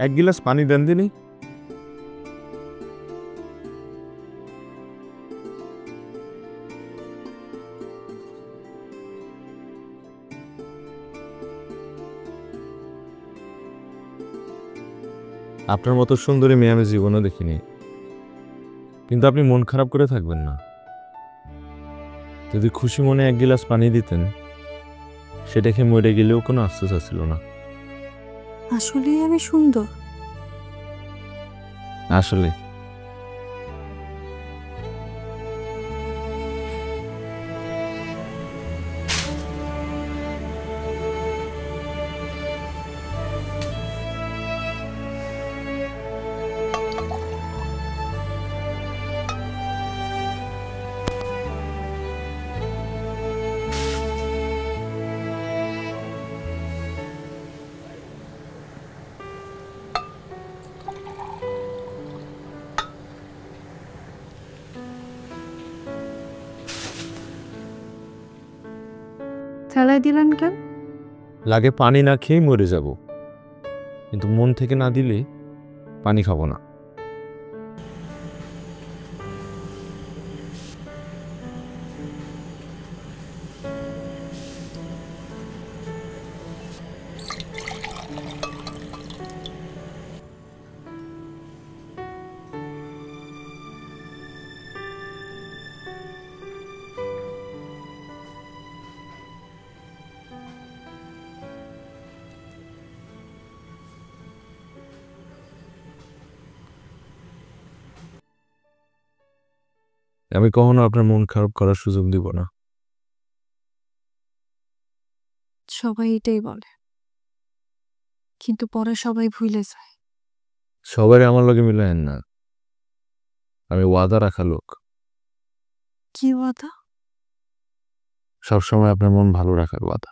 এক গিলাস পানি দেন দিনি। আপনার মতো সুন্দরী মেয়ে আমি জীবনে দেখিনি, কিন্তু আপনি মন খারাপ করে থাকবেন না। যদি খুশি মনে এক গিলাস পানি দিতেন, সেটাকে মরে গেলেও কোনো আফসোস ছিল না। আসলেই আমি সুন্দর? আসলে ফেলাই দিলেন কেন? লাগে পানি না খেয়ে মরে যাব, কিন্তু মন থেকে না দিলে পানি খাবো না। আমি কখনো আপনার মন খারাপ করার সুযোগ দিব না। সবাই এটাই বলে, কিন্তু পরে সবাই ভুলে যায়। সবাই আমার লগে মিলায়েন না, আমি ওয়াদা রাখা লোক। কি ওয়াদা? সবসময় আপনার মন ভালো রাখার ওয়াদা।